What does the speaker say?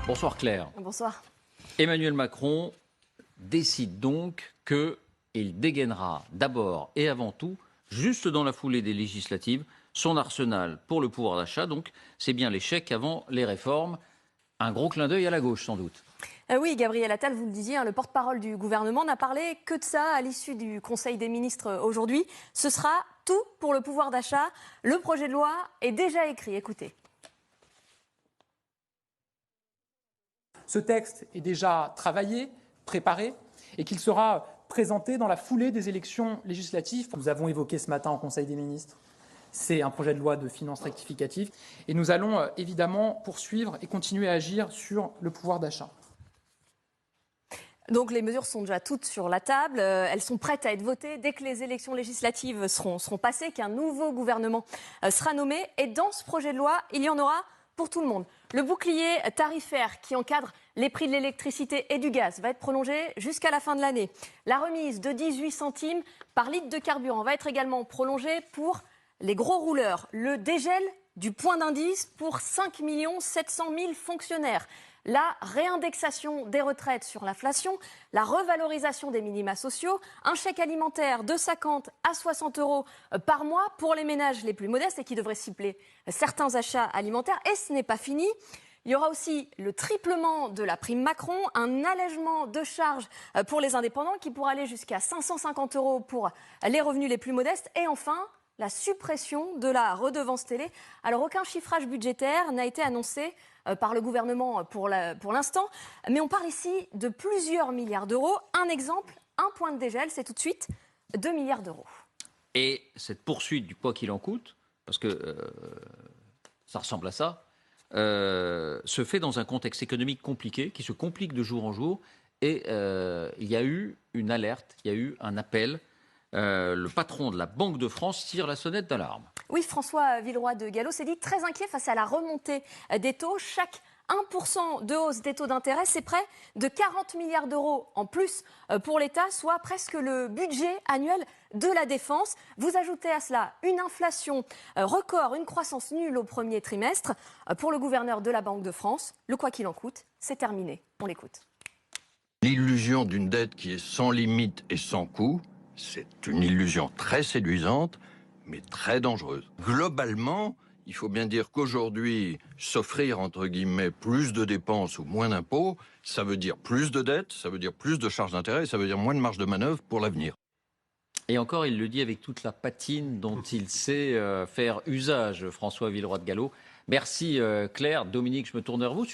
Bonsoir Claire. Bonsoir. Emmanuel Macron décide donc qu'il dégainera d'abord et avant tout, juste dans la foulée des législatives, son arsenal pour le pouvoir d'achat. Donc c'est bien les chèques avant les réformes. Un gros clin d'œil à la gauche sans doute. Oui, Gabriel Attal, vous le disiez, le porte-parole du gouvernement n'a parlé que de ça à l'issue du Conseil des ministres aujourd'hui. Ce sera tout pour le pouvoir d'achat. Le projet de loi est déjà écrit. Écoutez. Ce texte est déjà travaillé, préparé, et qu'il sera présenté dans la foulée des élections législatives. Nous avons évoqué ce matin au Conseil des ministres. C'est un projet de loi de finances rectificative. Et nous allons évidemment poursuivre et continuer à agir sur le pouvoir d'achat. Donc les mesures sont déjà toutes sur la table, elles sont prêtes à être votées dès que les élections législatives seront passées, qu'un nouveau gouvernement sera nommé. Et dans ce projet de loi, il y en aura pour tout le monde. Le bouclier tarifaire qui encadre les prix de l'électricité et du gaz va être prolongé jusqu'à la fin de l'année. La remise de 18 centimes par litre de carburant va être également prolongée pour les gros rouleurs. Le dégel du point d'indice pour 5 700 000 fonctionnaires. La réindexation des retraites sur l'inflation, la revalorisation des minima sociaux, un chèque alimentaire de 50 à 60 euros par mois pour les ménages les plus modestes et qui devrait cibler certains achats alimentaires. Et ce n'est pas fini. Il y aura aussi le triplement de la prime Macron, un allègement de charges pour les indépendants qui pourra aller jusqu'à 550 euros pour les revenus les plus modestes. Et enfin, la suppression de la redevance télé. Alors aucun chiffrage budgétaire n'a été annoncé par le gouvernement pour l'instant, mais on parle ici de plusieurs milliards d'euros. Un exemple, un point de dégel, c'est tout de suite 2 milliards d'euros. Et cette poursuite du quoi qu'il en coûte, parce que ça ressemble à ça, se fait dans un contexte économique compliqué, qui se complique de jour en jour, et il y a eu une alerte, il y a eu un appel. Le patron de la Banque de France tire la sonnette d'alarme. Oui, François Villeroy de Galhau s'est dit très inquiet face à la remontée des taux. Chaque 1% de hausse des taux d'intérêt, c'est près de 40 milliards d'euros en plus pour l'État, soit presque le budget annuel de la défense. Vous ajoutez à cela une inflation record, une croissance nulle au premier trimestre. Pour le gouverneur de la Banque de France, le quoi qu'il en coûte, c'est terminé. On l'écoute. L'illusion d'une dette qui est sans limite et sans coût, c'est une illusion très séduisante, mais très dangereuse. Globalement, il faut bien dire qu'aujourd'hui, s'offrir, entre guillemets, plus de dépenses ou moins d'impôts, ça veut dire plus de dettes, ça veut dire plus de charges d'intérêt, ça veut dire moins de marge de manœuvre pour l'avenir. Et encore, il le dit avec toute la patine dont il sait faire usage, François Villeroy de Galhau. Merci Claire. Dominique, je me tourne vers vous.